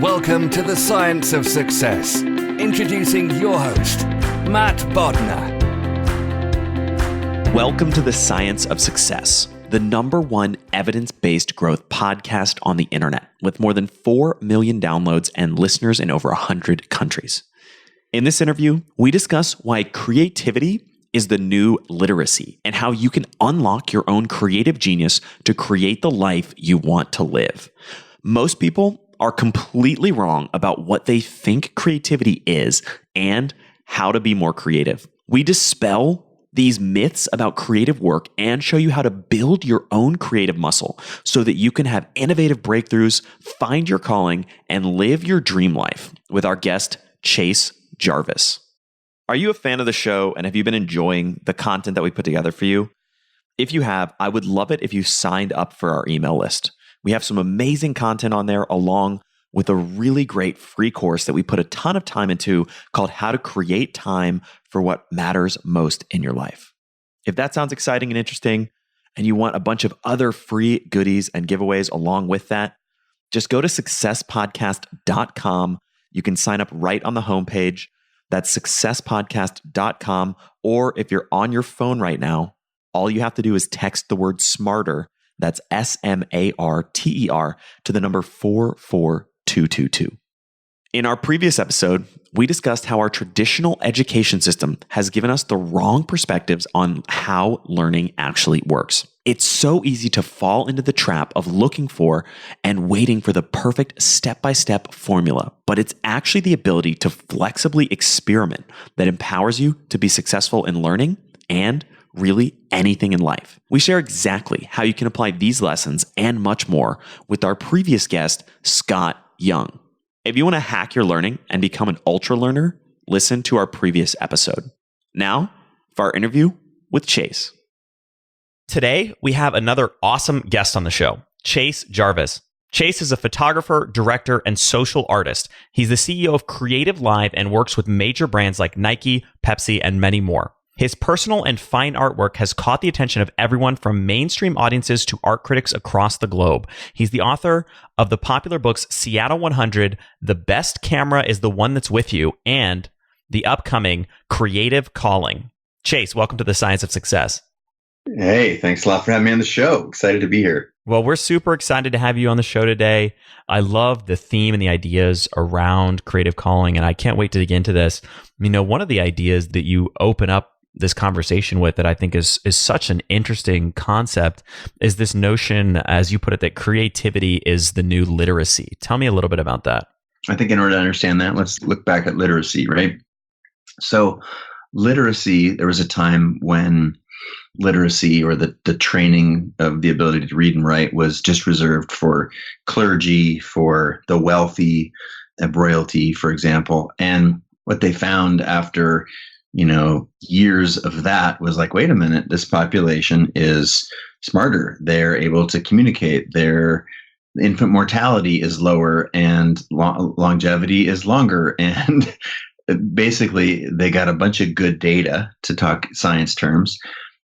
Welcome to the Science of Success. Introducing your host, Matt Bodnar. Welcome to the Science of Success, the #1 evidence-based growth podcast on the internet, with more than 4 million downloads and listeners in over 100 countries. In this interview, we discuss why creativity is the new literacy and how you can unlock your own creative genius to create the life you want to live. Most people are completely wrong about what they think creativity is and how to be more creative. We dispel these myths about creative work and show you how to build your own creative muscle so that you can have innovative breakthroughs, find your calling, and live your dream life with our guest, Chase Jarvis. Are you a fan of the show and have you been enjoying the content that we put together for you? If you have, I would love it if you signed up for our email list. We have some amazing content on there along with a really great free course that we put a ton of time into called How to Create Time for What Matters Most in Your Life. If that sounds exciting and interesting and you want a bunch of other free goodies and giveaways along with that, just go to successpodcast.com. You can sign up right on the homepage. That's successpodcast.com. Or if you're on your phone right now, all you have to do is text the word SMARTER. That's SMARTER to the number 44222. In our previous episode, we discussed how our traditional education system has given us the wrong perspectives on how learning actually works. It's so easy to fall into the trap of looking for and waiting for the perfect step-by-step formula, but it's actually the ability to flexibly experiment that empowers you to be successful in learning and really anything in life. We share exactly how you can apply these lessons and much more with our previous guest, Scott Young. If you want to hack your learning and become an ultra learner, listen to our previous episode. Now, for our interview with Chase. Today, we have another awesome guest on the show, Chase Jarvis. Chase is a photographer, director, and social artist. He's the CEO of CreativeLive and works with major brands like Nike, Pepsi, and many more. His personal and fine artwork has caught the attention of everyone from mainstream audiences to art critics across the globe. He's the author of the popular books Seattle 100, The Best Camera is the One That's With You, and the upcoming Creative Calling. Chase, welcome to the Science of Success. Hey, thanks a lot for having me on the show. Excited to be here. Well, we're super excited to have you on the show today. I love the theme and the ideas around Creative Calling, and I can't wait to dig into this. You know, one of the ideas that you open up this conversation with that I think is such an interesting concept is this notion, as you put it, that creativity is the new literacy. Tell me a little bit about that. I think in order to understand that, let's look back at literacy, right? So literacy, there was a time when literacy or the training of the ability to read and write was just reserved for clergy, for the wealthy, royalty, for example. And what they found after years of that was like, wait a minute, this population is smarter. They're able to communicate. Their infant mortality is lower and longevity is longer. And basically, they got a bunch of good data, to talk science terms,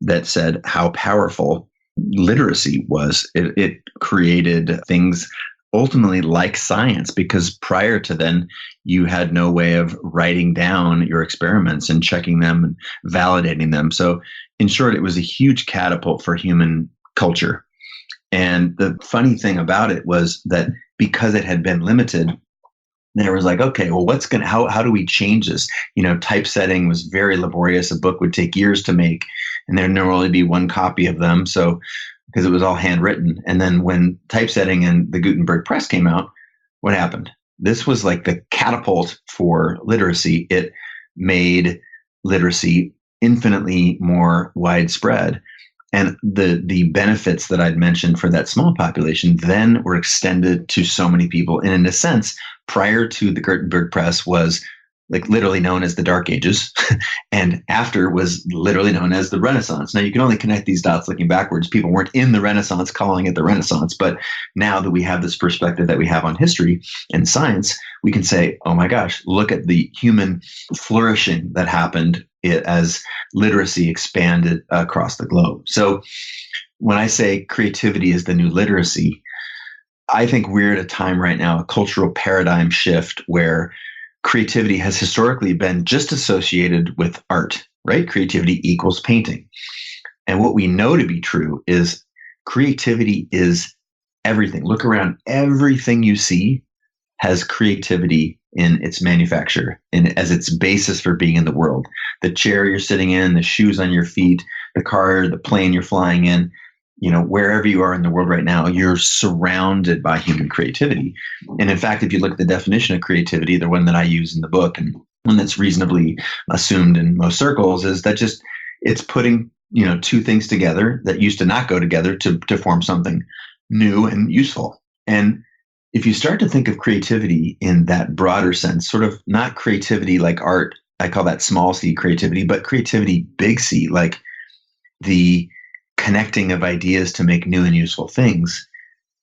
that said how powerful literacy was. It created things ultimately like science, because prior to then, you had no way of writing down your experiments and checking them and validating them. So in short, it was a huge catapult for human culture. And the funny thing about it was that because it had been limited, there was like, okay, well, how do we change this? Typesetting was very laborious. A book would take years to make, and there'd normally be one copy of them. So because it was all handwritten. And then when typesetting and the Gutenberg press came out, what happened? This was like the catapult for literacy. It made literacy infinitely more widespread. And the benefits that I'd mentioned for that small population then were extended to so many people. And in a sense, prior to the Gutenberg press was like literally known as the Dark Ages, and after was literally known as the Renaissance. Now you can only connect these dots looking backwards. People weren't in the Renaissance calling it the Renaissance, but now that we have this perspective that we have on history and science, we can say, oh my gosh, look at the human flourishing that happened as literacy expanded across the globe. So when I say creativity is the new literacy, I think we're at a time right now, a cultural paradigm shift where creativity has historically been just associated with art, right? Creativity equals painting. And what we know to be true is creativity is everything. Look around, everything you see has creativity in its manufacture and as its basis for being in the world. The chair you're sitting in, the shoes on your feet, the car, the plane you're flying in, wherever you are in the world right now, you're surrounded by human creativity. And in fact, if you look at the definition of creativity, the one that I use in the book and one that's reasonably assumed in most circles, is that just it's putting two things together that used to not go together to form something new and useful. And if you start to think of creativity in that broader sense, sort of not creativity like art, I call that small c creativity, but creativity big C, like the connecting of ideas to make new and useful things.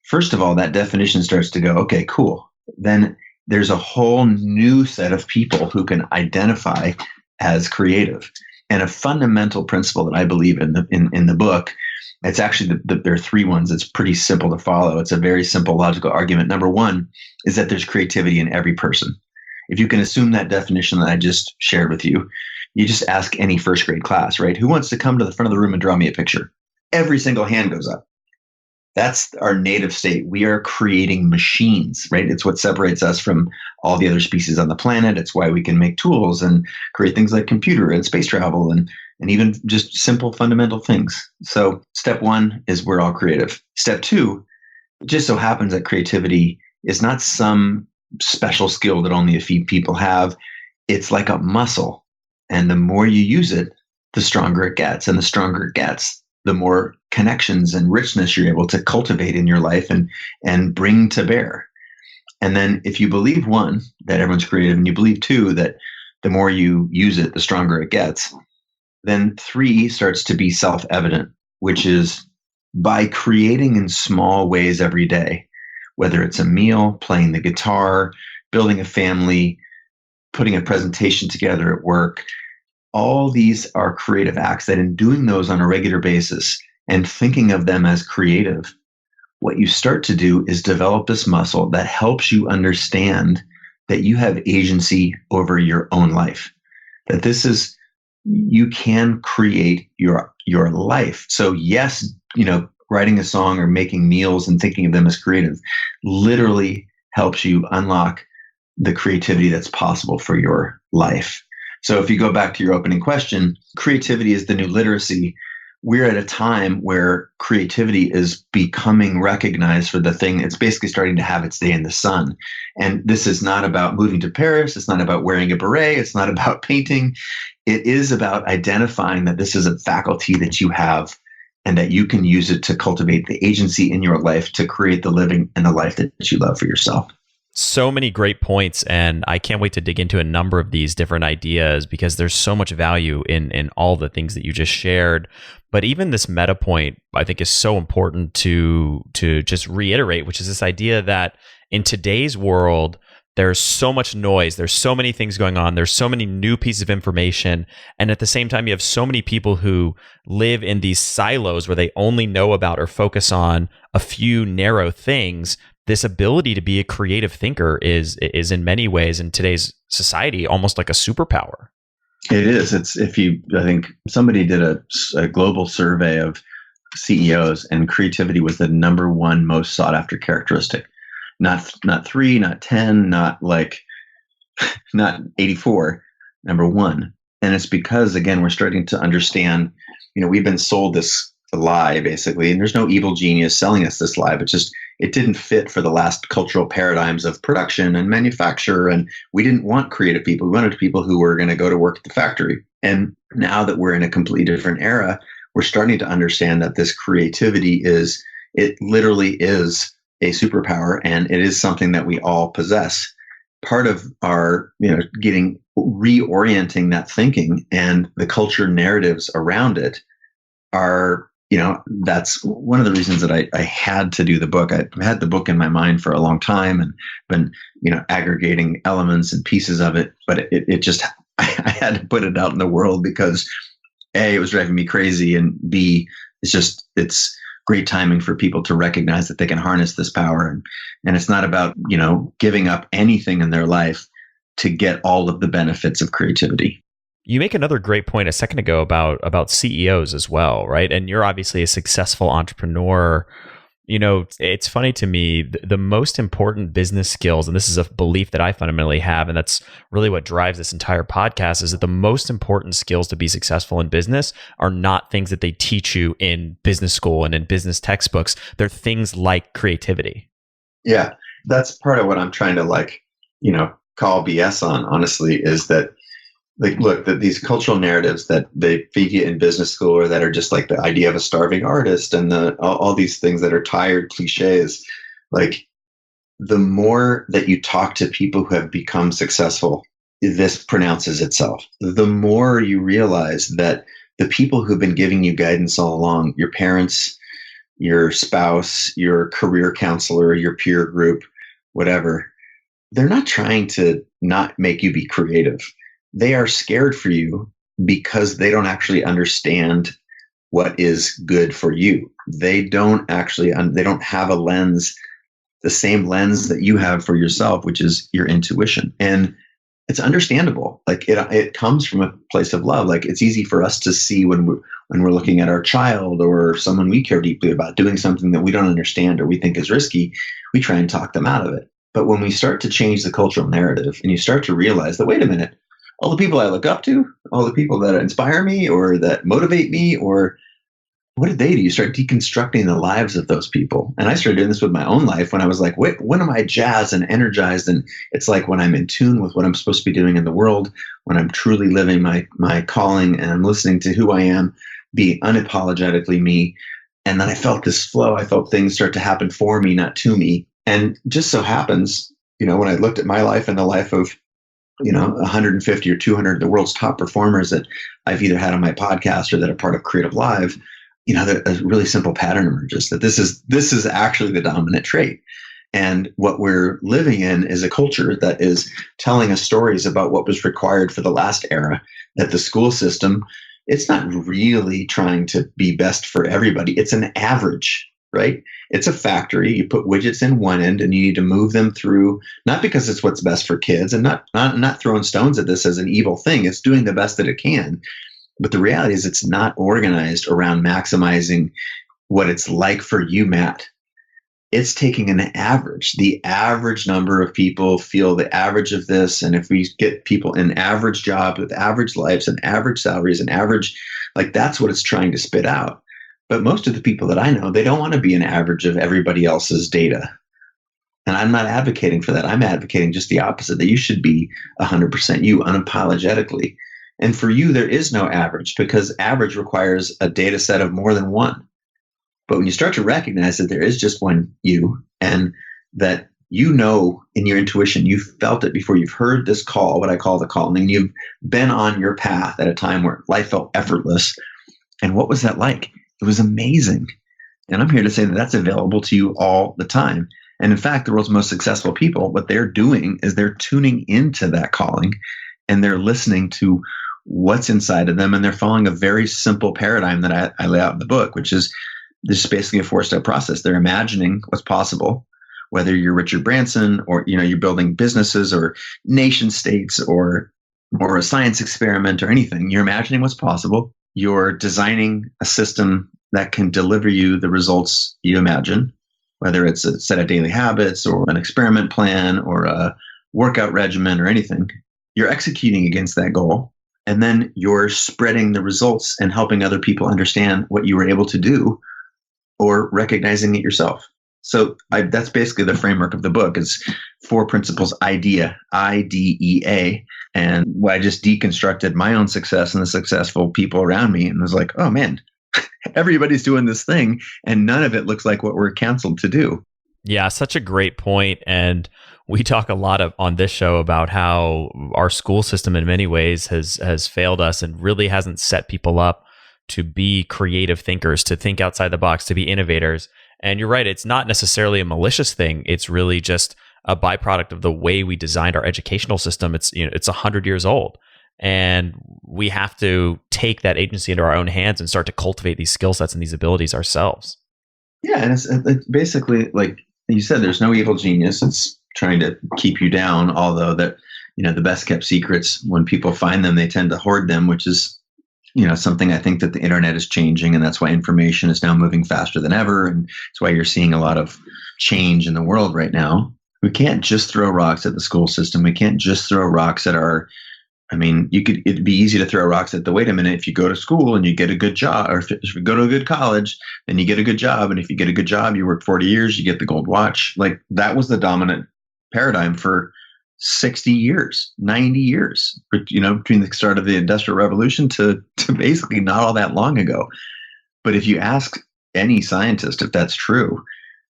First of all, that definition starts to go, okay, cool. Then there's a whole new set of people who can identify as creative. And a fundamental principle that I believe in the book, it's actually there are three ones. It's pretty simple to follow. It's a very simple logical argument. Number one is that there's creativity in every person. If you can assume that definition that I just shared with you, you just ask any first grade class, right? Who wants to come to the front of the room and draw me a picture? Every single hand goes up. That's our native state. We are creating machines, right? It's what separates us from all the other species on the planet. It's why we can make tools and create things like computer and space travel and even just simple fundamental things. So step one is we're all creative. Step two, it just so happens that creativity is not some special skill that only a few people have. It's like a muscle. And the more you use it, the stronger it gets. And the stronger it gets, the more connections and richness you're able to cultivate in your life and bring to bear. And then if you believe one, that everyone's creative, and you believe two, that the more you use it, the stronger it gets, then three starts to be self-evident, which is by creating in small ways every day, whether it's a meal, playing the guitar, building a family, putting a presentation together at work, all these are creative acts that in doing those on a regular basis and thinking of them as creative, what you start to do is develop this muscle that helps you understand that you have agency over your own life, that you can create your life. So yes, writing a song or making meals and thinking of them as creative literally helps you unlock the creativity that's possible for your life. So if you go back to your opening question, creativity is the new literacy. We're at a time where creativity is becoming recognized for the thing. It's basically starting to have its day in the sun. And this is not about moving to Paris. It's not about wearing a beret. It's not about painting. It is about identifying that this is a faculty that you have and that you can use it to cultivate the agency in your life to create the living and the life that you love for yourself. So many great points, and I can't wait to dig into a number of these different ideas because there's so much value in all the things that you just shared. But even this meta point, I think, is so important to just reiterate, which is this idea that in today's world, there's so much noise, there's so many things going on, there's so many new pieces of information, and at the same time, you have so many people who live in these silos where they only know about or focus on a few narrow things. This ability to be a creative thinker is in many ways in today's society almost like a superpower. It is. I think somebody did a global survey of CEOs, and creativity was the number one most sought after characteristic. Not 3, not 10, not 84, number one. And it's because, again, we're starting to understand, we've been sold this lie, basically, and there's no evil genius selling us this lie, but just it didn't fit for the last cultural paradigms of production and manufacture. And we didn't want creative people. We wanted people who were going to go to work at the factory. And now that we're in a completely different era, we're starting to understand that this creativity it literally is a superpower, and it is something that we all possess. Part of our, reorienting that thinking and the culture narratives around it are, that's one of the reasons that I had to do the book. I've had the book in my mind for a long time and been, aggregating elements and pieces of it, but it just, I had to put it out in the world because A, it was driving me crazy, and B, it's great timing for people to recognize that they can harness this power. And it's not about, giving up anything in their life to get all of the benefits of creativity. You make another great point a second ago about CEOs as well, right? And you're obviously a successful entrepreneur. It's funny to me, the most important business skills, and this is a belief that I fundamentally have, and that's really what drives this entire podcast, is that the most important skills to be successful in business are not things that they teach you in business school and in business textbooks. They're things like creativity. Yeah, that's part of what I'm trying to call BS on, honestly, is that look, that these cultural narratives that they feed you in business school, or that are just like the idea of a starving artist and all these things that are tired cliches, like the more that you talk to people who have become successful, this pronounces itself. The more you realize that the people who've been giving you guidance all along, your parents, your spouse, your career counselor, your peer group, whatever, they're not trying to not make you be creative. They are scared for you because they don't actually understand what is good for you. They don't have a lens, the same lens that you have for yourself, which is your intuition. And it's understandable. Like it comes from a place of love. Like it's easy for us to see when we're looking at our child or someone we care deeply about doing something that we don't understand or we think is risky, we try and talk them out of it. But when we start to change the cultural narrative and you start to realize that, wait a minute, all the people I look up to, all the people that inspire me or that motivate me, or what did they do? You start deconstructing the lives of those people. And I started doing this with my own life when I was like, wait, when am I jazzed and energized? And it's like when I'm in tune with what I'm supposed to be doing in the world, when I'm truly living my calling and I'm listening to who I am, be unapologetically me. And then I felt this flow. I felt things start to happen for me, not to me. And just so happens, when I looked at my life and the life of 150 or 200 of the world's top performers that I've either had on my podcast or that are part of CreativeLive, a really simple pattern emerges that this is actually the dominant trait. And what we're living in is a culture that is telling us stories about what was required for the last era, that the school system, it's not really trying to be best for everybody. It's an average, right? It's a factory. You put widgets in one end and you need to move them through, not because it's what's best for kids, and not throwing stones at this as an evil thing. It's doing the best that it can. But the reality is it's not organized around maximizing what it's like for you, Matt. It's taking an average. The average number of people feel the average of this. And if we get people in average jobs with average lives and average salaries and average, that's what it's trying to spit out. But most of the people that I know, they don't want to be an average of everybody else's data. And I'm not advocating for that. I'm advocating just the opposite, that you should be 100% you, unapologetically. And for you, there is no average, because average requires a data set of more than one. But when you start to recognize that there is just one you, and that in your intuition, you felt it before you've heard this call, what I call the calling, you've been on your path at a time where life felt effortless. And what was that like? It was amazing. And I'm here to say that that's available to you all the time. And in fact, the world's most successful people, what they're doing is they're tuning into that calling and they're listening to what's inside of them. And they're following a very simple paradigm that I lay out in the book, which is this is basically a 4-step process. They're imagining what's possible, whether you're Richard Branson or, you're building businesses or nation states or a science experiment or anything. You're imagining what's possible. You're designing a system that can deliver you the results you imagine, whether it's a set of daily habits or an experiment plan or a workout regimen or anything. You're executing against that goal. And then you're spreading the results and helping other people understand what you were able to do or recognizing it yourself. So that's basically the framework of the book. It's 4 principles, IDEA, IDEA. And I just deconstructed my own success and the successful people around me and was like, oh man, everybody's doing this thing and none of it looks like what we're counseled to do. Yeah, such a great point. And we talk a lot on this show about how our school system in many ways has failed us and really hasn't set people up to be creative thinkers, to think outside the box, to be innovators. And you're right, it's not necessarily a malicious thing. It's really just a byproduct of the way we designed our educational system. It's 100 years old. And we have to take that agency into our own hands and start to cultivate these skill sets and these abilities ourselves. Yeah, and it's basically like you said, there's no evil genius. It's trying to keep you down, although that, the best kept secrets, when people find them, they tend to hoard them, which is, something I think that the internet is changing, and that's why information is now moving faster than ever. And it's why you're seeing a lot of change in the world right now. We can't just throw rocks at the school system. We can't just throw rocks at it'd be easy to throw rocks at wait a minute, if you go to school and you get a good job, or if you go to a good college, then you get a good job. And if you get a good job, you work 40 years, you get the gold watch. Like, that was the dominant paradigm for 60 years, 90 years, between the start of the Industrial Revolution to basically not all that long ago. But if you ask any scientist if that's true,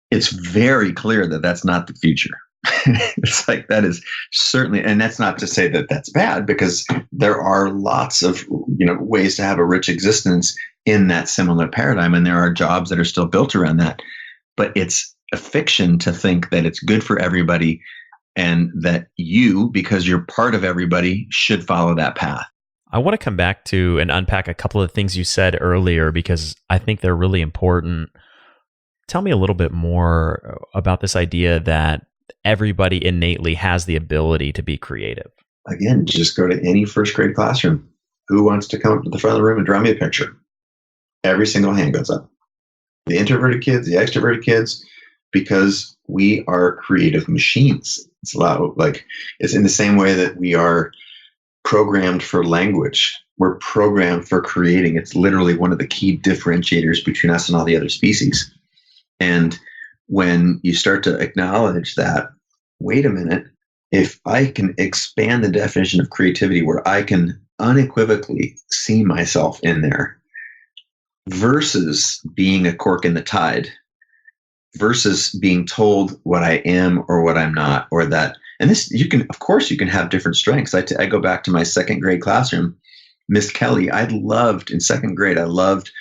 it's very clear that that's not the future. It's like, that is certainly, and that's not to say that that's bad, because there are lots of ways to have a rich existence in that similar paradigm, and there are jobs that are still built around that. But it's a fiction to think that it's good for everybody, and that you, because you're part of everybody, should follow that path. I want to come back to and unpack a couple of things you said earlier, because I think they're really important. Tell me a little bit more about this idea that everybody innately has the ability to be creative. Again, just go to any first grade classroom. Who wants to come up to the front of the room and draw me a picture? Every single hand goes up. The introverted kids, the extroverted kids, because we are creative machines. It's it's in the same way that we are programmed for language. We're programmed for creating. It's literally one of the key differentiators between us and all the other species. And when you start to acknowledge that, wait a minute, if I can expand the definition of creativity where I can unequivocally see myself in there, versus being a cork in the tide, versus being told what I am or what I'm not, or that, and this, of course you can have different strengths. I go back to my second grade classroom, Miss Kelly. In second grade, I loved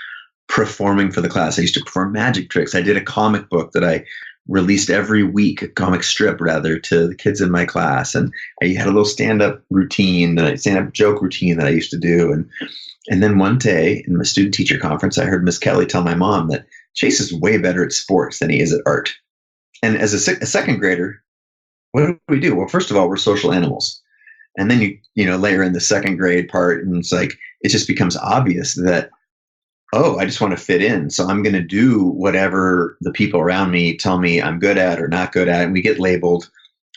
performing for the class. I used to perform magic tricks. I did a comic book that I released every week, a comic strip rather, to the kids in my class. And I had a little stand-up joke routine that I used to do. And then one day in the student teacher conference, I heard Miss Kelly tell my mom that Chase is way better at sports than he is at art. And as a second grader, what do we do? Well, first of all, we're social animals. And then you layer in the second grade part, and it's like, it just becomes obvious that, I just want to fit in. So I'm going to do whatever the people around me tell me I'm good at or not good at. And we get labeled.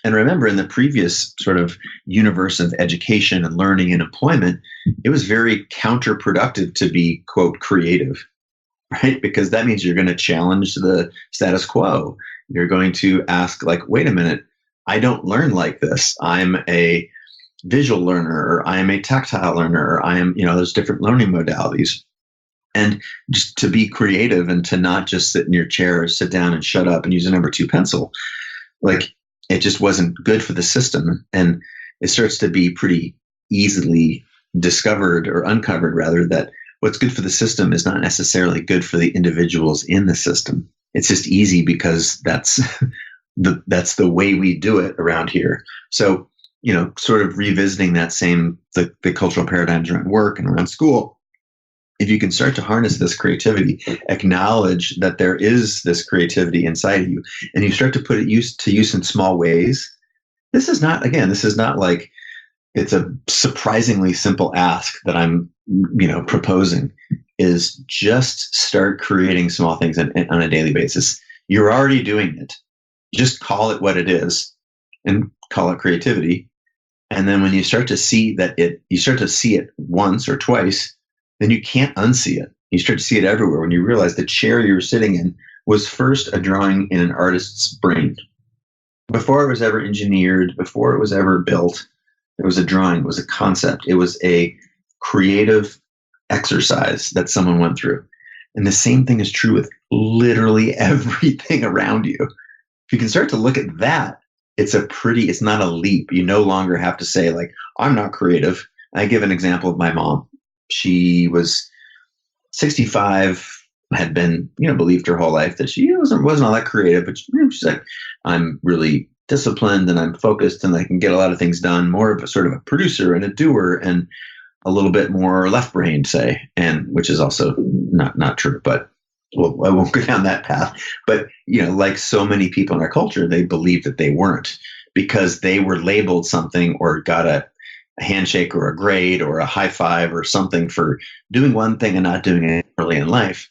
And remember, in the previous sort of universe of education and learning and employment, it was very counterproductive to be, quote, creative, right? Because that means you're going to challenge the status quo. You're going to ask, like, wait a minute, I don't learn like this. I'm a visual learner, or I am a tactile learner, or I am, there's different learning modalities. And just to be creative and to not just sit in your chair or sit down and shut up and use a number 2 pencil, like, it just wasn't good for the system. And it starts to be pretty easily discovered, or uncovered rather, that what's good for the system is not necessarily good for the individuals in the system. It's just easy because that's the way we do it around here. So, sort of revisiting that the cultural paradigms around work and around school. If you can start to harness this creativity, acknowledge that there is this creativity inside of you, and you start to put it to use in small ways. This is not like it's a surprisingly simple ask that I'm, proposing, is just start creating small things on a daily basis. You're already doing it. Just call it what it is and call it creativity. And then when you start to see it once or twice, then you can't unsee it. You start to see it everywhere. When you realize the chair you were sitting in was first a drawing in an artist's brain. Before it was ever engineered, before it was ever built, it was a drawing, it was a concept, it was a creative exercise that someone went through. And the same thing is true with literally everything around you. If you can start to look at that, it's not a leap. You no longer have to say, like, I'm not creative. I give an example of my mom. She was 65, had been, believed her whole life that she wasn't all that creative, but she's like, I'm really disciplined and I'm focused and I can get a lot of things done, more of a sort of a producer and a doer and a little bit more left-brained, say, and which is also not true. But well, I won't go down that path, but like so many people in our culture, they believe that they weren't because they were labeled something or got a handshake or a grade or a high five or something for doing one thing and not doing it early in life.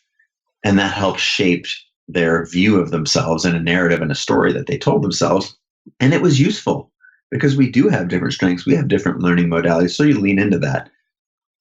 And that helped shape their view of themselves and a narrative and a story that they told themselves. And it was useful because we do have different strengths. We have different learning modalities. So you lean into that.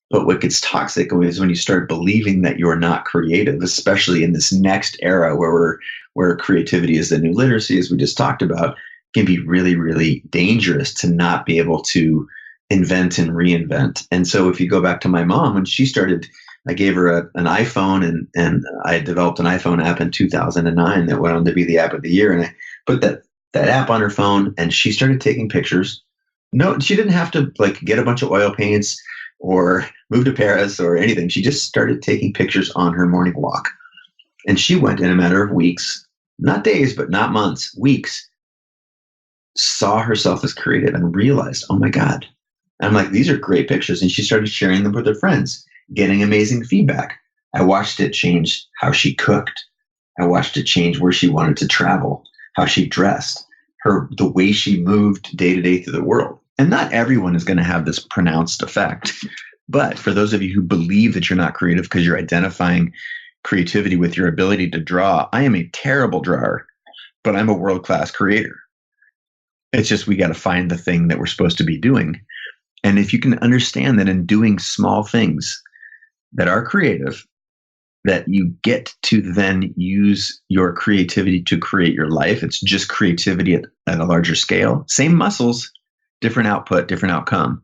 But what gets toxic is when you start believing that you're not creative, especially in this next era where creativity is the new literacy, as we just talked about, can be really, really dangerous to not be able to invent and reinvent. And so if you go back to my mom, when she started, I gave her an iPhone and I had developed an iPhone app in 2009 that went on to be the app of the year. And I put that app on her phone and she started taking pictures. No, she didn't have to get a bunch of oil paints or move to Paris or anything. She just started taking pictures on her morning walk. And she went in a matter of weeks, not days, but not months, weeks, saw herself as creative and realized, oh my God. And I'm like, these are great pictures. And she started sharing them with her friends, getting amazing feedback. I watched it change how she cooked. I watched it change where she wanted to travel, how she dressed, the way she moved day to day through the world. And not everyone is going to have this pronounced effect. But for those of you who believe that you're not creative because you're identifying creativity with your ability to draw, I am a terrible drawer, but I'm a world-class creator. It's just we got to find the thing that we're supposed to be doing. And if you can understand that in doing small things that are creative, that you get to then use your creativity to create your life. It's just creativity at a larger scale. Same muscles, different output, different outcome.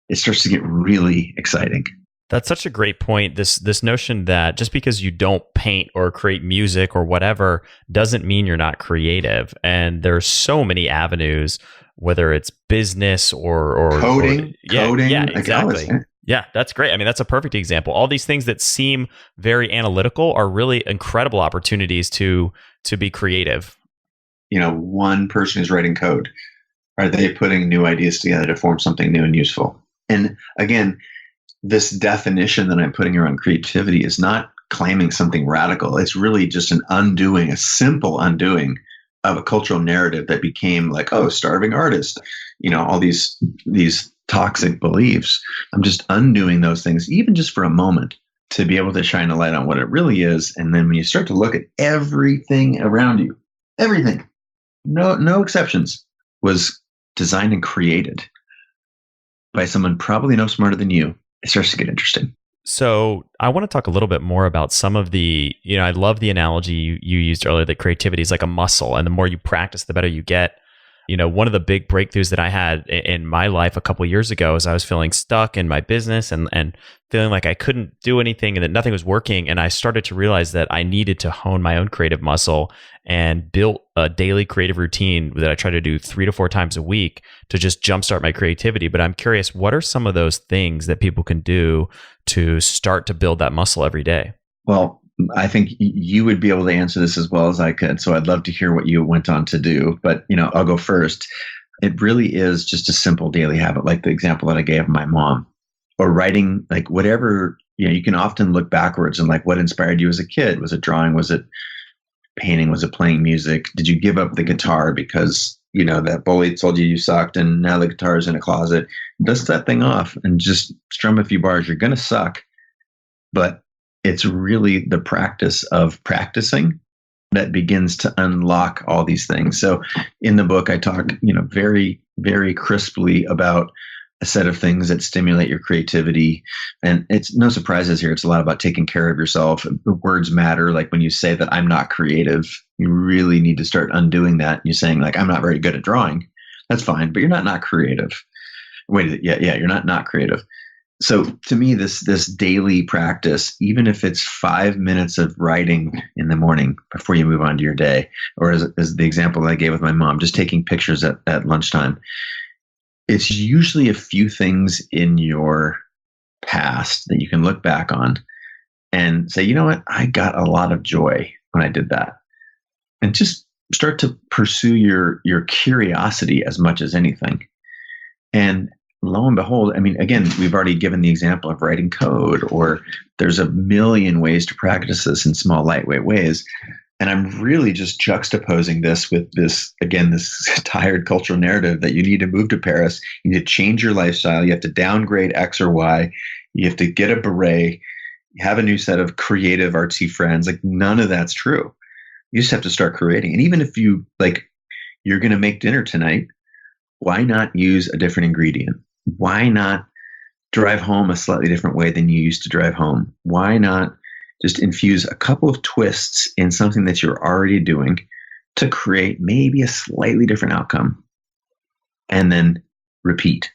It starts to get really exciting. That's such a great point. This notion that just because you don't paint or create music or whatever doesn't mean you're not creative. And there's so many avenues, whether it's business or coding. Yeah, exactly. Yeah, that's great. I mean, that's a perfect example. All these things that seem very analytical are really incredible opportunities to be creative. One person is writing code. Are they putting new ideas together to form something new and useful? And again, this definition that I'm putting around creativity is not claiming something radical. It's really just a simple undoing of a cultural narrative that became starving artist, all these toxic beliefs. I'm just undoing those things, even just for a moment, to be able to shine a light on what it really is. And then when you start to look at everything around you, everything, no exceptions, was designed and created by someone probably no smarter than you, it starts to get interesting. So I want to talk a little bit more about some of the, I love the analogy you used earlier that creativity is like a muscle, and the more you practice, the better you get. One of the big breakthroughs that I had in my life a couple of years ago is I was feeling stuck in my business and feeling like I couldn't do anything and that nothing was working. And I started to realize that I needed to hone my own creative muscle and built a daily creative routine that I try to do 3 to 4 times a week to just jumpstart my creativity. But I'm curious, what are some of those things that people can do to start to build that muscle every day? Well, I think you would be able to answer this as well as I could. So I'd love to hear what you went on to do. But, I'll go first. It really is just a simple daily habit, like the example that I gave my mom, or writing, whatever, you can often look backwards and what inspired you as a kid. Was it drawing? Was it painting? Was it playing music? Did you give up the guitar because, that bully told you sucked and now the guitar is in a closet? Dust that thing off and just strum a few bars. You're going to suck, but it's really the practice of practicing that begins to unlock all these things. So in the book, I talk, very, very crisply about a set of things that stimulate your creativity. And it's no surprises here. It's a lot about taking care of yourself. Words matter. Like when you say that I'm not creative, you really need to start undoing that. You're saying I'm not very good at drawing. That's fine, but you're not creative. Wait, yeah, you're not creative. So to me, this daily practice, even if it's 5 minutes of writing in the morning before you move on to your day, or as the example that I gave with my mom, just taking pictures at lunchtime, it's usually a few things in your past that you can look back on and say, you know what, I got a lot of joy when I did that. And just start to pursue your curiosity as much as anything. And lo and behold, I mean, again, we've already given the example of writing code, or there's a million ways to practice this in small, lightweight ways. And I'm really just juxtaposing this with this, again, this tired cultural narrative that you need to move to Paris, you need to change your lifestyle, you have to downgrade X or Y, you have to get a beret, have a new set of creative artsy friends. Like, none of that's true. You just have to start creating. And even if you, like, you're going to make dinner tonight, why not use a different ingredient? Why not drive home a slightly different way than you used to drive home? Why not just infuse a couple of twists in something that you're already doing to create maybe a slightly different outcome, and then repeat?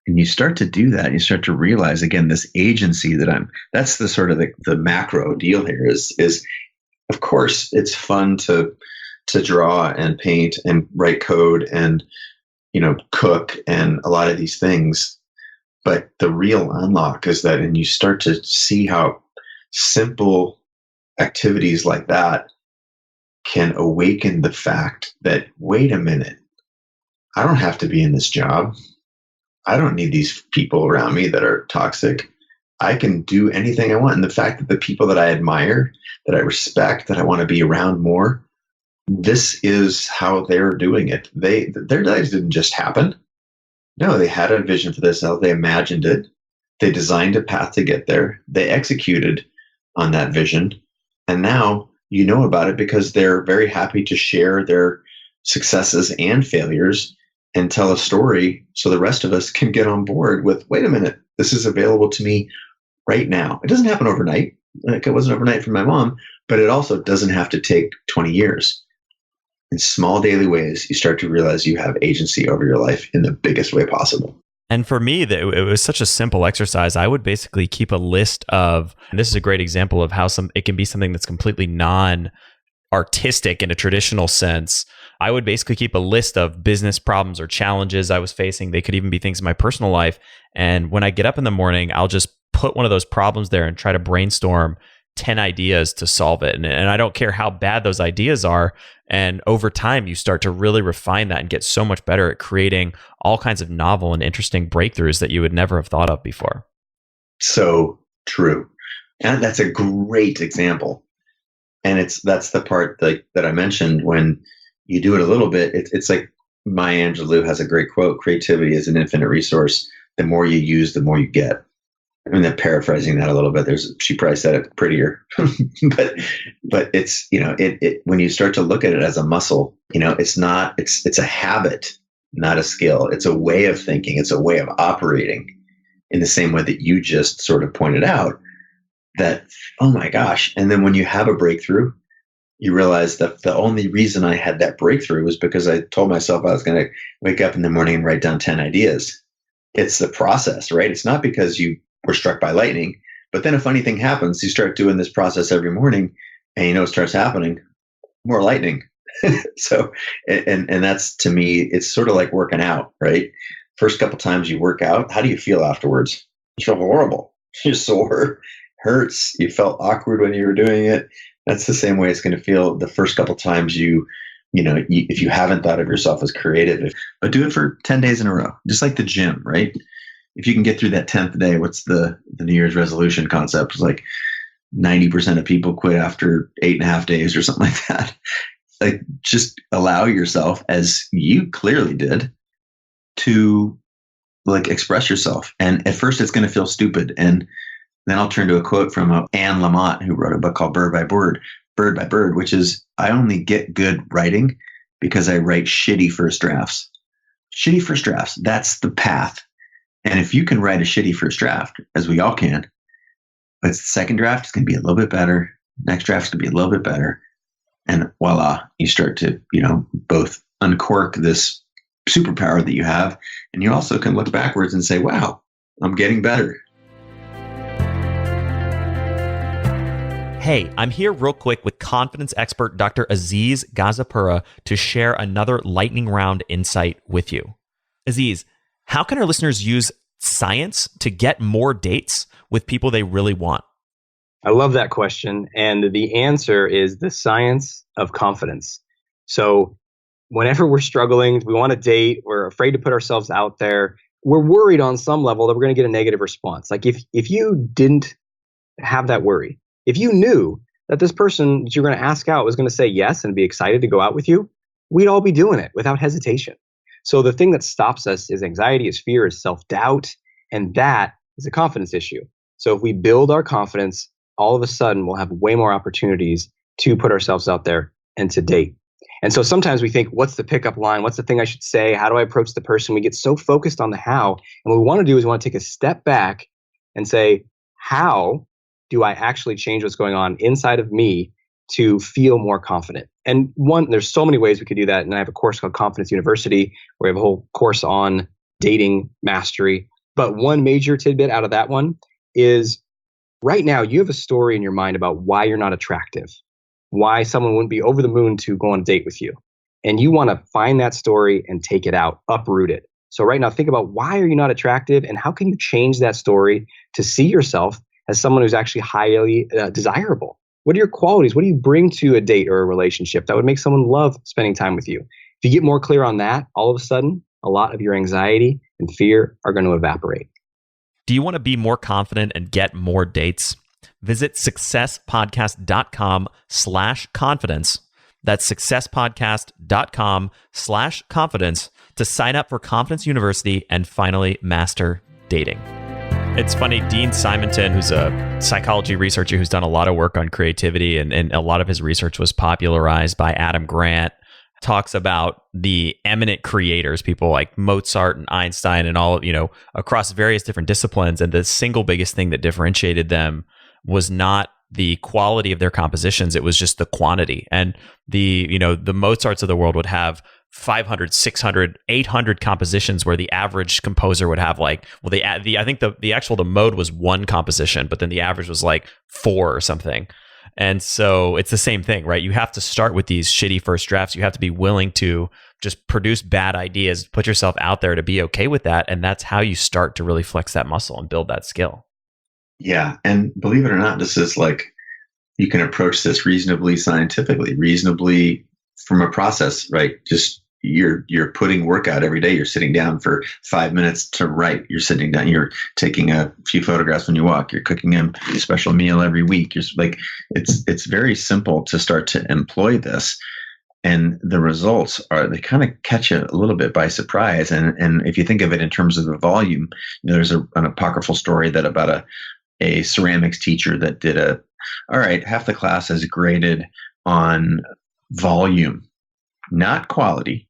And you start to do that, and you start to realize, again, this agency that's the sort of the macro deal here is of course it's fun to draw and paint and write code and, cook and a lot of these things. But the real unlock is that, and you start to see how simple activities like that can awaken the fact that, wait a minute, I don't have to be in this job. I don't need these people around me that are toxic. I can do anything I want. And the fact that the people that I admire, that I respect, that I want to be around more, this is how they're doing it. Their lives didn't just happen. No, they had a vision for this. They imagined it. They designed a path to get there. They executed on that vision. And now you know about it because they're very happy to share their successes and failures and tell a story so the rest of us can get on board with, wait a minute, this is available to me right now. It doesn't happen overnight. Like, it wasn't overnight for my mom, but it also doesn't have to take 20 years. In small daily ways, you start to realize you have agency over your life in the biggest way possible. And for me, it was such a simple exercise. I would basically keep a list of, and this is a great example of how it can be something that's completely non-artistic in a traditional sense. I would basically keep a list of business problems or challenges I was facing. They could even be things in my personal life. And when I get up in the morning, I'll just put one of those problems there and try to brainstorm 10 ideas to solve it. And I don't care how bad those ideas are. And over time, you start to really refine that and get so much better at creating all kinds of novel and interesting breakthroughs that you would never have thought of before. So true. And that's a great example. And that's the part that I mentioned. When you do it a little bit, it's like Maya Angelou has a great quote: creativity is an infinite resource. The more you use, the more you get. I mean, they're paraphrasing that a little bit. She probably said it prettier, but it's, when you start to look at it as a muscle, it's a habit, not a skill. It's a way of thinking. It's a way of operating in the same way that you just sort of pointed out that, oh my gosh. And then when you have a breakthrough, you realize that the only reason I had that breakthrough was because I told myself I was going to wake up in the morning and write down 10 ideas. It's the process, right? It's not because you were struck by lightning, but then a funny thing happens. You start doing this process every morning, and it starts happening, more lightning. So, and that's, to me, it's sort of like working out, right? First couple times you work out, how do you feel afterwards? You feel horrible. You're sore, hurts. You felt awkward when you were doing it. That's the same way it's going to feel the first couple times if you haven't thought of yourself as creative. But do it for 10 days in a row, just like the gym, right? If you can get through that 10th day, what's the New Year's resolution concept? It's like 90% of people quit after 8.5 days or something like that. Like, just allow yourself, as you clearly did, to express yourself. And at first it's going to feel stupid. And then I'll turn to a quote from Anne Lamott, who wrote a book called Bird by Bird, which is, I only get good writing because I write shitty first drafts. Shitty first drafts. That's the path. And if you can write a shitty first draft, as we all can, but the second draft is going to be a little bit better. Next draft is going to be a little bit better. And voila, you start to, both uncork this superpower that you have. And you also can look backwards and say, wow, I'm getting better. Hey, I'm here real quick with confidence expert Dr. Aziz Gazapura to share another lightning round insight with you. Aziz, how can our listeners use science to get more dates with people they really want? I love that question. And the answer is the science of confidence. So whenever we're struggling, we want to date, we're afraid to put ourselves out there, we're worried on some level that we're going to get a negative response. Like if you didn't have that worry, if you knew that this person that you're going to ask out was going to say yes and be excited to go out with you, we'd all be doing it without hesitation. So the thing that stops us is anxiety, is fear, is self-doubt, and that is a confidence issue. So if we build our confidence, all of a sudden we'll have way more opportunities to put ourselves out there and to date. And so sometimes we think, what's the pickup line? What's the thing I should say? How do I approach the person? We get so focused on the how. And what we want to do is we want to take a step back and say, how do I actually change what's going on inside of me to feel more confident? And there's so many ways we could do that. And I have a course called Confidence University, where we have a whole course on dating mastery. But one major tidbit out of that one is, right now you have a story in your mind about why you're not attractive, why someone wouldn't be over the moon to go on a date with you. And you want to find that story and take it out, uproot it. So right now, think about, why are you not attractive, and how can you change that story to see yourself as someone who's actually highly desirable? What are your qualities? What do you bring to a date or a relationship that would make someone love spending time with you? If you get more clear on that, all of a sudden, a lot of your anxiety and fear are going to evaporate. Do you want to be more confident and get more dates? Visit successpodcast.com/confidence. That's successpodcast.com/confidence to sign up for Confidence University and finally master dating. It's funny, Dean Simonton, who's a psychology researcher who's done a lot of work on creativity, and a lot of his research was popularized by Adam Grant, talks about the eminent creators, people like Mozart and Einstein and all, across various different disciplines. And the single biggest thing that differentiated them was not the quality of their compositions, it was just the quantity. And the Mozarts of the world would have 500, 600, 800 compositions, where the average composer would have I think the mode was one composition, but then the average was like 4 or something. And so it's the same thing, right? You have to start with these shitty first drafts. You have to be willing to just produce bad ideas, put yourself out there to be okay with that. And that's how you start to really flex that muscle and build that skill. Yeah. And believe it or not, this is you can approach this reasonably scientifically, reasonably from a process, right? Just you're putting work out every day. You're sitting down for 5 minutes to write. You're sitting down. You're taking a few photographs when you walk. You're cooking a special meal every week. It's very simple to start to employ this, and the results they kind of catch you a little bit by surprise. And if you think of it in terms of the volume, there's an apocryphal story that about a ceramics teacher that did all right, half the class is graded on volume, not quality.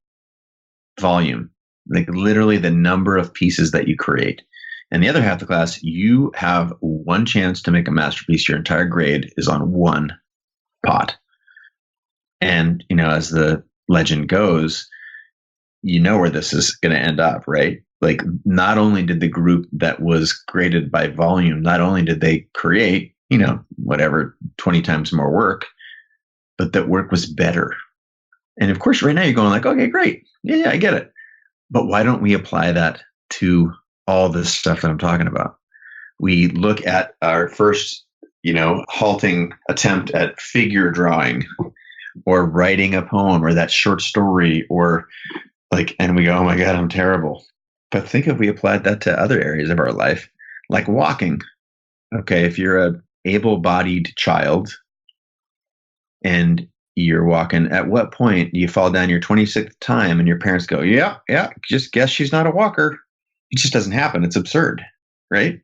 Volume, literally the number of pieces that you create. And the other half of the class, you have one chance to make a masterpiece. Your entire grade is on one pot. And, as the legend goes, where this is going to end up, right? Not only did the group that was graded by volume, not only did they create, 20 times more work, but that work was better. And of course, right now you're going okay, great. Yeah, I get it. But why don't we apply that to all this stuff that I'm talking about? We look at our first, halting attempt at figure drawing or writing a poem or that short story and we go, oh my God, I'm terrible. But think if we applied that to other areas of our life, like walking. Okay, if you're a able-bodied child and you're walking, at what point do you fall down your 26th time and your parents go, yeah, just guess she's not a walker? It just doesn't happen. It's absurd, right?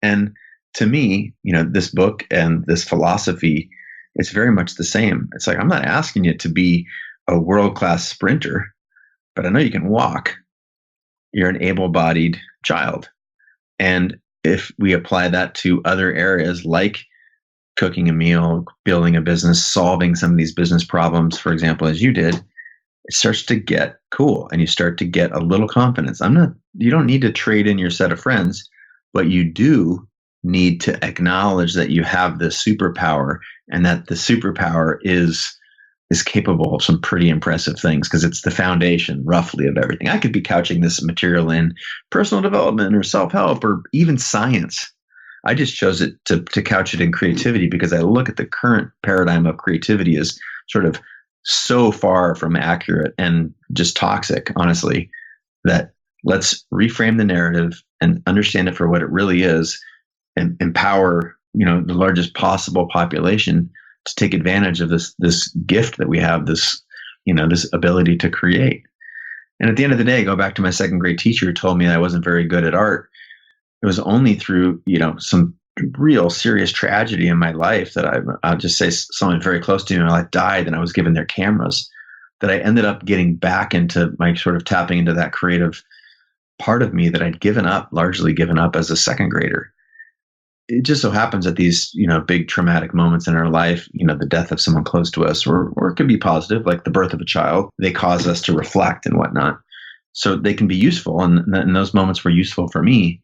And to me, this book and this philosophy, it's very much the same. It's I'm not asking you to be a world-class sprinter, but I know you can walk. You're an able-bodied child. And if we apply that to other areas like cooking a meal, building a business, solving some of these business problems, for example, as you did, it starts to get cool and you start to get a little confidence. You don't need to trade in your set of friends, but you do need to acknowledge that you have this superpower and that the superpower is capable of some pretty impressive things, because it's the foundation roughly of everything. I could be couching this material in personal development or self-help or even science. I just chose it to couch it in creativity because I look at the current paradigm of creativity as sort of so far from accurate and just toxic, honestly, that Let's reframe the narrative and understand it for what it really is, and empower, the largest possible population to take advantage of this gift that we have, this ability to create. And at the end of the day, go back to my second grade teacher who told me I wasn't very good at art. It was only through, some real serious tragedy in my life that I'll just say someone very close to me in my life died, and I was given their cameras, that I ended up getting back into my sort of tapping into that creative part of me that I'd largely given up as a second grader. It just so happens that these, big traumatic moments in our life, the death of someone close to us, or it could be positive, like the birth of a child, they cause us to reflect and whatnot. So they can be useful, and those moments were useful for me.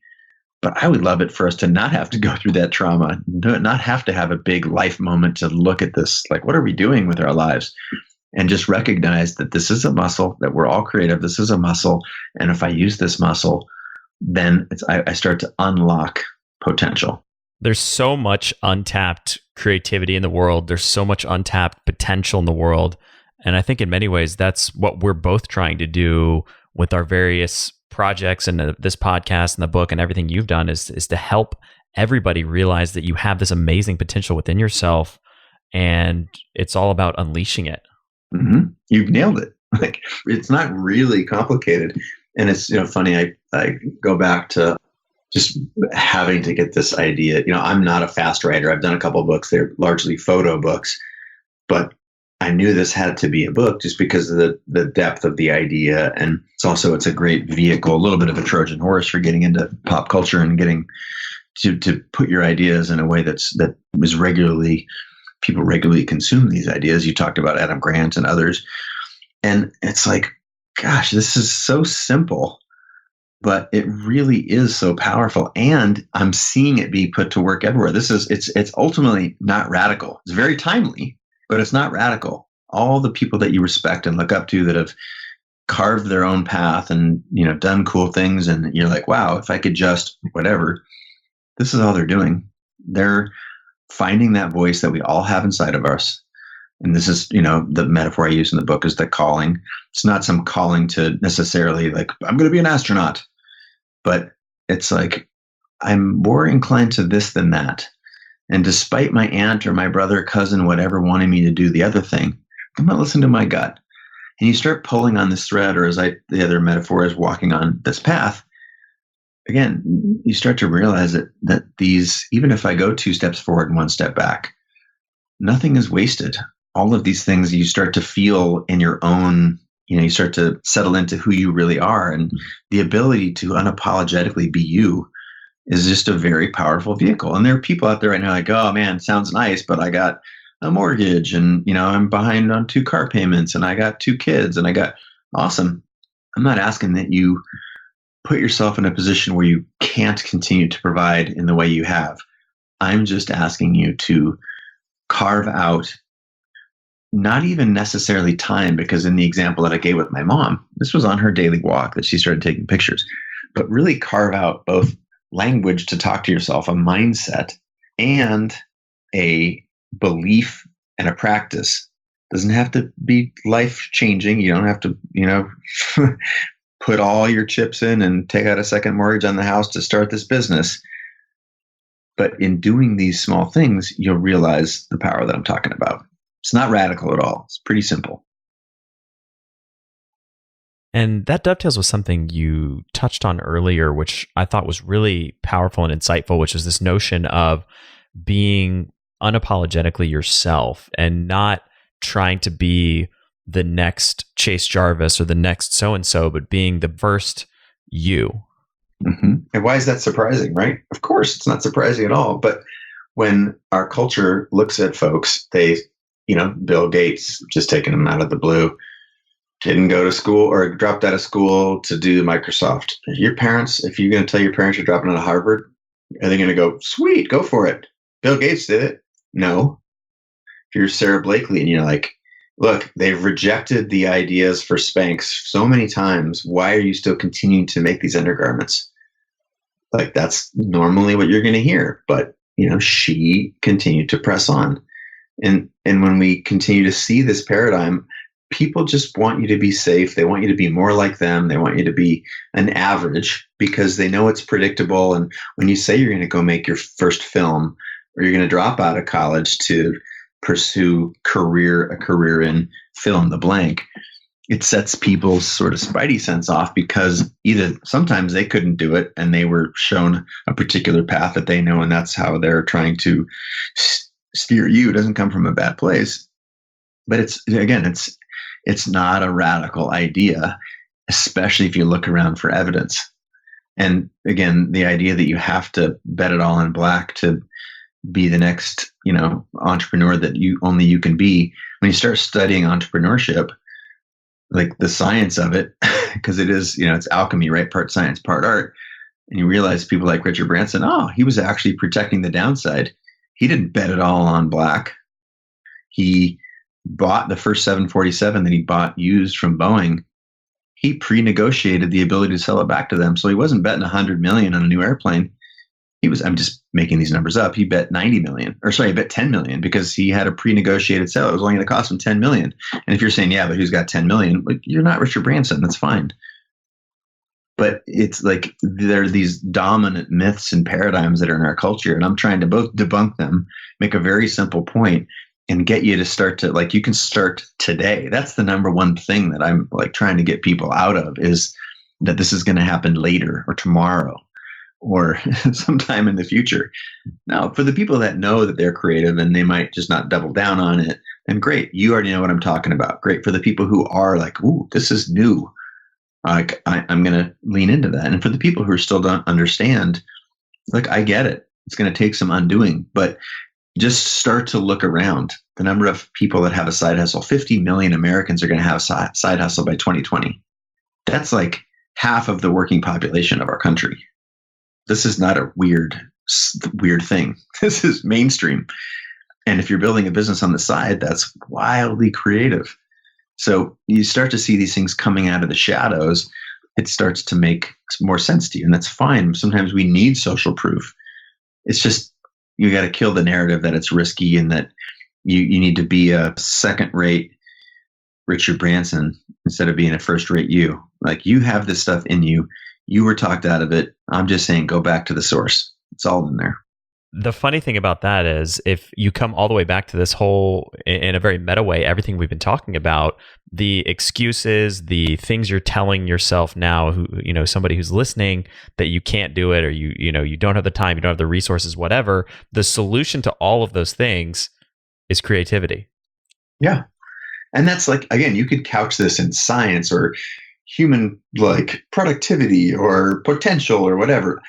But I would love it for us to not have to go through that trauma, not have to have a big life moment to look at this, like, what are we doing with our lives? And just recognize that this is a muscle, that we're all creative. This is a muscle. And if I use this muscle, then I start to unlock potential. There's so much untapped creativity in the world. There's so much untapped potential in the world. And I think in many ways, that's what we're both trying to do with our various projects and this podcast and the book and everything you've done is to help everybody realize that you have this amazing potential within yourself, and it's all about unleashing it. Mm-hmm. You've nailed it. Like, it's not really complicated. And it's, funny, I go back to just having to get this idea. I'm not a fast writer. I've done a couple of books. They're largely photo books, but I knew this had to be a book just because of the depth of the idea. And it's a great vehicle, a little bit of a Trojan horse for getting into pop culture and getting to put your ideas in a way that people regularly consume these ideas. You talked about Adam Grant and others. And it's like, gosh, this is so simple, but it really is so powerful. And I'm seeing it be put to work everywhere. It's ultimately not radical. It's very timely, but it's not radical. All the people that you respect and look up to that have carved their own path and, done cool things. And you're like, wow, if I could just whatever, this is all they're doing. They're finding that voice that we all have inside of us. And this is, the metaphor I use in the book is the calling. It's not some calling to necessarily like, I'm going to be an astronaut, but it's like, I'm more inclined to this than that. And despite my aunt or my brother, cousin, whatever, wanting me to do the other thing, I'm going to listen to my gut. And you start pulling on this thread, or the other metaphor is walking on this path. Again, you start to realize that these, even if I go 2 steps forward and 1 step back, nothing is wasted. All of these things you start to feel in your own, you start to settle into who you really are. And the ability to unapologetically be you is just a very powerful vehicle. And there are people out there right now like, oh man, sounds nice, but I got a mortgage and, I'm behind on 2 car payments and I got 2 kids and I got awesome. I'm not asking that you put yourself in a position where you can't continue to provide in the way you have. I'm just asking you to carve out, not even necessarily time, because in the example that I gave with my mom, this was on her daily walk that she started taking pictures, but really carve out both language to talk to yourself, a mindset, and a belief and a practice. Doesn't have to be life changing. You don't have to, put all your chips in and take out a second mortgage on the house to start this business. But in doing these small things, you'll realize the power that I'm talking about. It's not radical at all. It's pretty simple. And that dovetails with something you touched on earlier, which I thought was really powerful and insightful, which is this notion of being unapologetically yourself and not trying to be the next Chase Jarvis or the next so-and-so, but being the first you. Mm-hmm. And why is that surprising, right? Of course, it's not surprising at all. But when our culture looks at folks, Bill Gates, just taking him out of the blue, didn't go to school or dropped out of school to do Microsoft. Your parents, if you're going to tell your parents you're dropping out of Harvard, are they going to go, sweet, go for it? Bill Gates did it. No. If you're Sarah Blakely and you're like, look, they've rejected the ideas for Spanx so many times. Why are you still continuing to make these undergarments? Like, that's normally what you're going to hear. But, she continued to press on. And when we continue to see this paradigm, people just want you to be safe. They want you to be more like them. They want you to be an average because they know it's predictable. And when you say you're going to go make your first film, or you're going to drop out of college to pursue a career in fill in the blank, it sets people's sort of spidey sense off, because either sometimes they couldn't do it and they were shown a particular path that they know, and that's how they're trying to steer you. It doesn't come from a bad place, but it's not a radical idea, especially if you look around for evidence. And again, the idea that you have to bet it all in black to be the next, entrepreneur that only you can be. When you start studying entrepreneurship, like the science of it, because it is, it's alchemy, right? Part science, part art. And you realize people like Richard Branson, he was actually protecting the downside. He didn't bet it all on black. He bought the first 747 that he bought used from Boeing. He pre-negotiated the ability to sell it back to them. So he wasn't betting $100 million on a new airplane. I'm just making these numbers up. He bet he bet 10 million because he had a pre-negotiated sale. It was only going to cost him 10 million. And if you're saying, yeah, but who's got 10 million? Like, you're not Richard Branson. That's fine. But it's like there are these dominant myths and paradigms that are in our culture. And I'm trying to both debunk them, make a very simple point, and get you to start to, like, you can start today. That's the number one thing that I'm like trying to get people out of, is that this is going to happen later or tomorrow or sometime in the future. Now, for the people that know that they're creative and they might just not double down on it, and great, you already know what I'm talking about. Great. For the people who are like, ooh, this is new, like I'm going to lean into that. And for the people who still don't understand, like, I get it. It's going to take some undoing, but just start to look around. The number of people that have a side hustle, 50 million Americans are going to have a side hustle by 2020. That's like half of the working population of our country. This is not a weird thing. This is mainstream. And if you're building a business on the side, that's wildly creative. So you start to see these things coming out of the shadows. It starts to make more sense to you, and that's fine. Sometimes we need social proof. It's just, you got to kill the narrative that it's risky and that you need to be a second-rate Richard Branson instead of being a first-rate you. Like, you have this stuff in you. You were talked out of it. I'm just saying, go back to the source. It's all in there. The funny thing about that is, if you come all the way back to this whole, in a very meta way, everything we've been talking about, the excuses, the things you're telling yourself now, somebody who's listening, that you can't do it, or you don't have the time, you don't have the resources, whatever, the solution to all of those things is creativity. Yeah. And that's like, again, you could couch this in science or human, like, productivity or potential or whatever.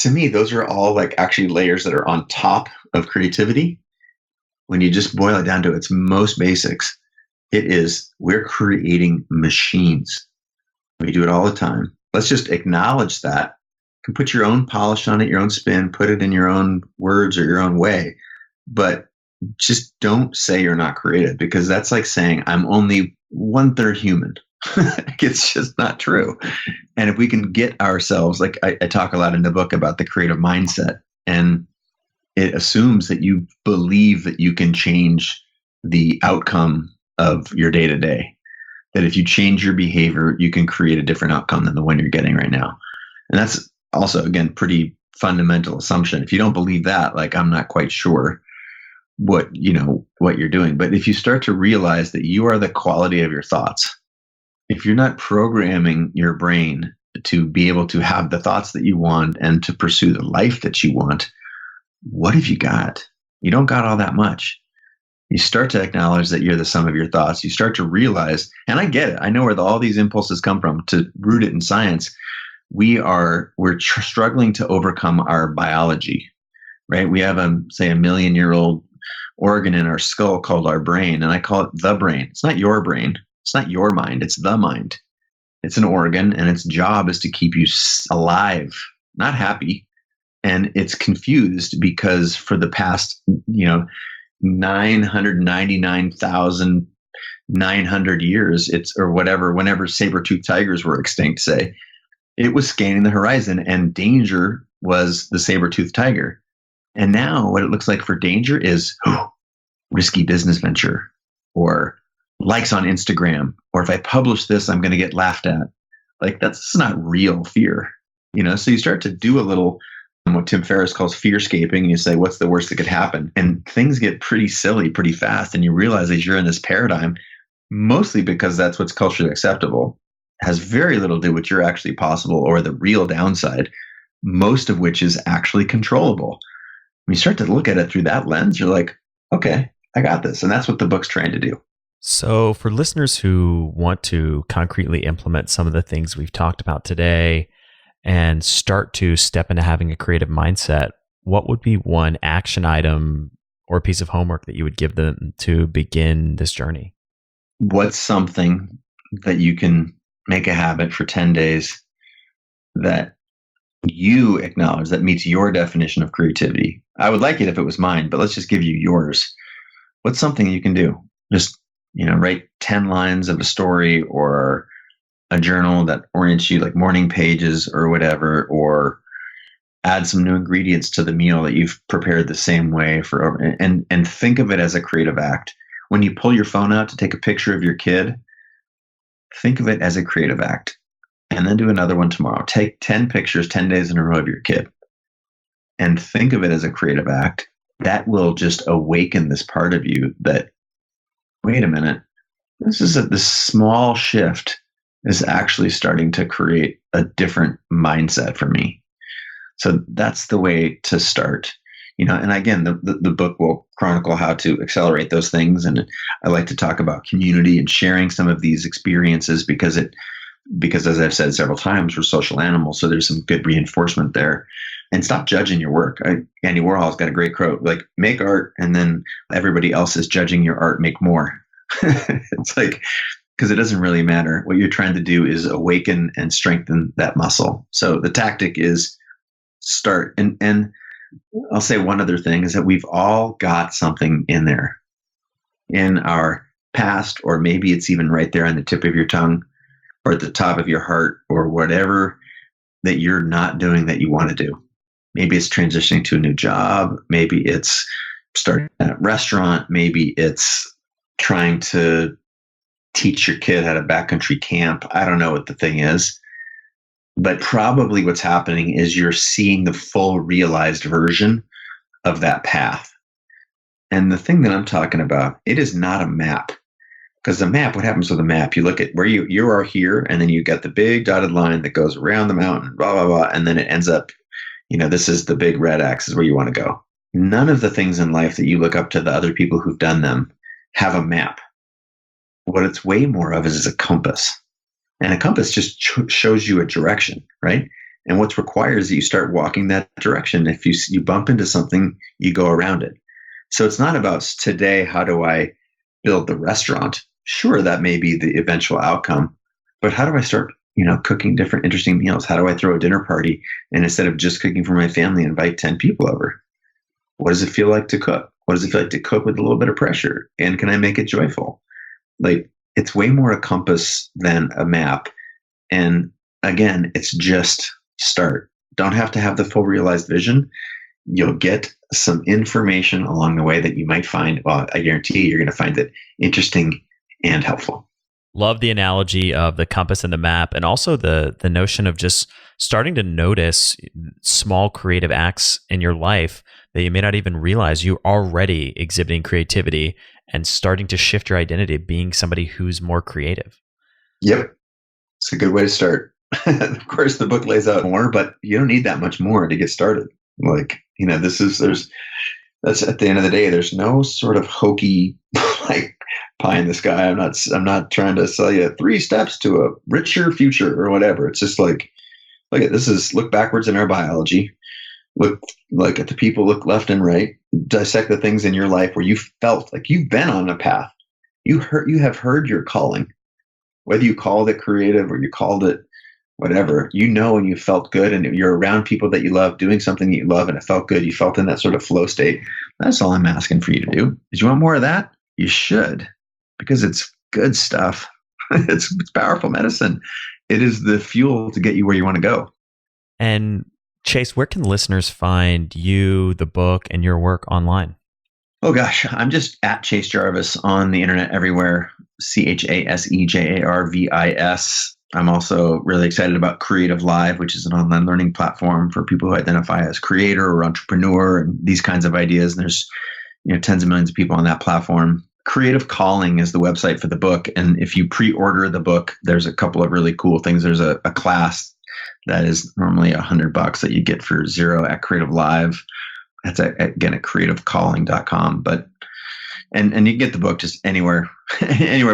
To me, those are all like actually layers that are on top of creativity. When you just boil it down to its most basics, it is, we're creating machines. We do it all the time. Let's just acknowledge that. You can put your own polish on it, your own spin, put it in your own words or your own way. But just don't say you're not creative, because that's like saying I'm only 1/3 human. It's just not true. And if we can get ourselves, like I talk a lot in the book about the creative mindset, and it assumes that you believe that you can change the outcome of your day to day. That if you change your behavior, you can create a different outcome than the one you're getting right now. And that's also, again, pretty fundamental assumption. If you don't believe that, like, I'm not quite sure what you're doing. But if you start to realize that you are the quality of your thoughts, if you're not programming your brain to be able to have the thoughts that you want and to pursue the life that you want, what have you got? You don't got all that much. You start to acknowledge that you're the sum of your thoughts. You start to realize, and I get it, I know where all these impulses come from. To root it in science, we're struggling to overcome our biology, right? We have say a 1,000,000-year-old organ in our skull called our brain, and I call it the brain. It's not your brain. It's not your mind. It's the mind. It's an organ, and its job is to keep you alive, not happy. And it's confused because for the past, 999,900 years, whenever saber-toothed tigers were extinct, say, it was scanning the horizon, and danger was the saber-toothed tiger. And now what it looks like for danger is risky business venture, or likes on Instagram, or if I publish this, I'm going to get laughed at. Like that's not real fear, So you start to do a little what Tim Ferriss calls fearscaping, and you say, what's the worst that could happen? And things get pretty silly pretty fast, and you realize that you're in this paradigm, mostly because that's what's culturally acceptable, has very little to do with what's actually possible or the real downside, most of which is actually controllable. When you start to look at it through that lens, you're like, okay, I got this. And that's what the book's trying to do. So for listeners who want to concretely implement some of the things we've talked about today and start to step into having a creative mindset, what would be one action item or piece of homework that you would give them to begin this journey? What's something that you can make a habit for 10 days that you acknowledge that meets your definition of creativity? I would like it if it was mine, but let's just give you yours. What's something you can do? Just, write 10 lines of a story or a journal that orients you, like morning pages or whatever, or add some new ingredients to the meal that you've prepared the same way and think of it as a creative act. When you pull your phone out to take a picture of your kid, think of it as a creative act, and then do another one tomorrow. Take 10 pictures, 10 days in a row of your kid, and think of it as a creative act. That will just awaken this part of you that, wait a minute, this small shift is actually starting to create a different mindset for me. So that's the way to start. And again, the book will chronicle how to accelerate those things. And I like to talk about community and sharing some of these experiences because as I've said several times, we're social animals. So there's some good reinforcement there. And stop judging your work. Andy Warhol's got a great quote, like, make art and then everybody else is judging your art, make more. It's like, because it doesn't really matter. What you're trying to do is awaken and strengthen that muscle. So the tactic is start. And I'll say one other thing is that we've all got something in there in our past, or maybe it's even right there on the tip of your tongue or at the top of your heart or whatever that you're not doing that you want to do. Maybe it's transitioning to a new job. Maybe it's starting a restaurant. Maybe it's trying to teach your kid how to backcountry camp. I don't know what the thing is. But probably what's happening is you're seeing the full realized version of that path. And the thing that I'm talking about, it is not a map. Because the map, what happens with a map? You look at where you are here, and then you get the big dotted line that goes around the mountain, blah, blah, blah. And then it ends up, this is the big red axis where you want to go. None of the things in life that you look up to the other people who've done them have a map. What it's way more of is a compass. And a compass just shows you a direction, right? And what's required is that you start walking that direction. If you bump into something, you go around it. So it's not about today, how do I build the restaurant? Sure, that may be the eventual outcome. But how do I start, cooking different interesting meals? How do I throw a dinner party? And instead of just cooking for my family, invite 10 people over? What does it feel like to cook? What does it feel like to cook with a little bit of pressure? And can I make it joyful? Like, it's way more a compass than a map. And again, it's just start. Don't have to have the full realized vision. You'll get some information along the way that you might find, well, I guarantee you're going to find it interesting and helpful. Love the analogy of the compass and the map, and also the notion of just starting to notice small creative acts in your life that you may not even realize you're already exhibiting creativity and starting to shift your identity, being somebody who's more creative. Yep. It's a good way to start. Of course, the book lays out more, but you don't need that much more to get started. Like, that's at the end of the day, there's no sort of hokey, like, pie in the sky. I'm not trying to sell you 3 steps to a richer future or whatever. It's just like, look backwards in our biology. Look like at the people, look left and right, dissect the things in your life where you felt like you've been on a path. You have heard your calling, whether you called it creative or you called it whatever, and you felt good, and you're around people that you love, doing something that you love, and it felt good. You felt in that sort of flow state. That's all I'm asking for you to do. If you want more of that, you should, because it's good stuff. It's powerful medicine. It is the fuel to get you where you want to go. And Chase, where can listeners find you, the book, and your work online? Oh gosh, I'm just at Chase Jarvis on the internet everywhere. ChaseJarvis. I'm also really excited about CreativeLive, which is an online learning platform for people who identify as creator or entrepreneur and these kinds of ideas. And there's tens of millions of people on that platform. Creative Calling is the website for the book. And if you pre-order the book, there's a couple of really cool things. There's a class that is normally $100 that you get for $0 at CreativeLive. That's again at creativecalling.com. And you can get the book just anywhere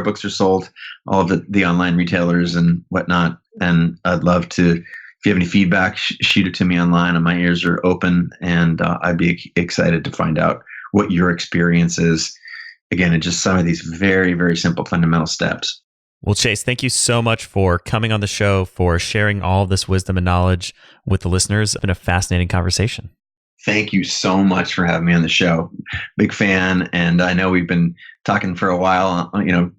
books are sold, all of the online retailers and whatnot. And I'd love to, if you have any feedback, shoot it to me online, and my ears are open. And I'd be excited to find out what your experience is. Again, it's just some of these very, very simple fundamental steps. Well, Chase, thank you so much for coming on the show, for sharing all of this wisdom and knowledge with the listeners. It's been a fascinating conversation. Thank you so much for having me on the show. Big fan. And I know we've been talking for a while,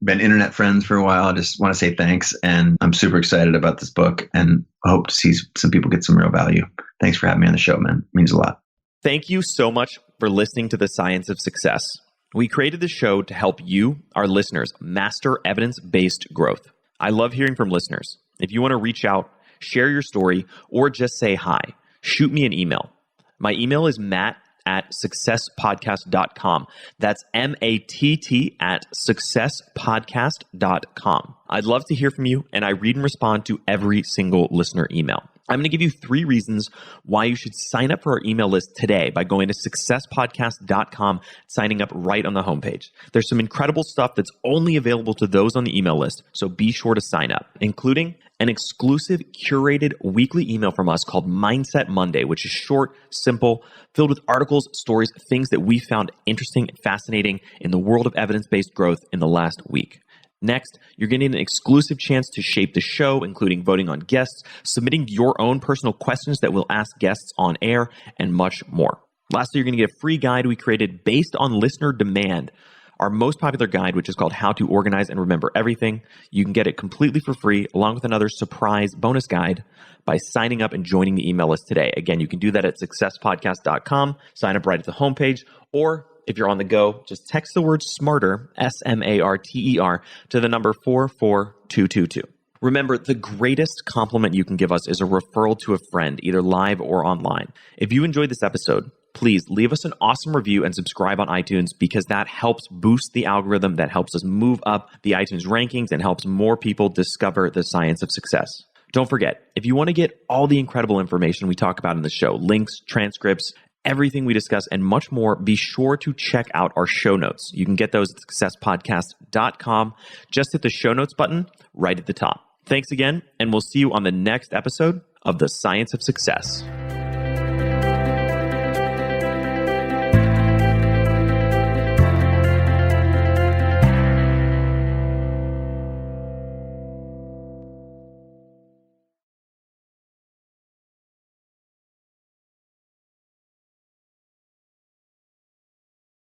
been internet friends for a while. I just want to say thanks. And I'm super excited about this book and hope to see some people get some real value. Thanks for having me on the show, man. It means a lot. Thank you so much for listening to The Science of Success. We created the show to help you, our listeners, master evidence-based growth. I love hearing from listeners. If you want to reach out, share your story, or just say hi, shoot me an email. My email is matt@successpodcast.com. That's matt@successpodcast.com. I'd love to hear from you, and I read and respond to every single listener email. I'm going to give you 3 reasons why you should sign up for our email list today by going to successpodcast.com, signing up right on the homepage. There's some incredible stuff that's only available to those on the email list, so be sure to sign up, including an exclusive curated weekly email from us called Mindset Monday, which is short, simple, filled with articles, stories, things that we found interesting and fascinating in the world of evidence-based growth in the last week. Next, you're getting an exclusive chance to shape the show, including voting on guests, submitting your own personal questions that we'll ask guests on air, and much more. Lastly, you're going to get a free guide we created based on listener demand, our most popular guide, which is called How to Organize and Remember Everything. You can get it completely for free, along with another surprise bonus guide by signing up and joining the email list today. Again, you can do that at successpodcast.com, sign up right at the homepage, or if you're on the go, just text the word SMARTER, SMARTER, to the number 44222. Remember, the greatest compliment you can give us is a referral to a friend, either live or online. If you enjoyed this episode, please leave us an awesome review and subscribe on iTunes, because that helps boost the algorithm, that helps us move up the iTunes rankings and helps more people discover the science of success. Don't forget, if you want to get all the incredible information we talk about in the show, links, transcripts, everything we discuss, and much more, be sure to check out our show notes. You can get those at successpodcast.com. Just hit the show notes button right at the top. Thanks again, and we'll see you on the next episode of The Science of Success.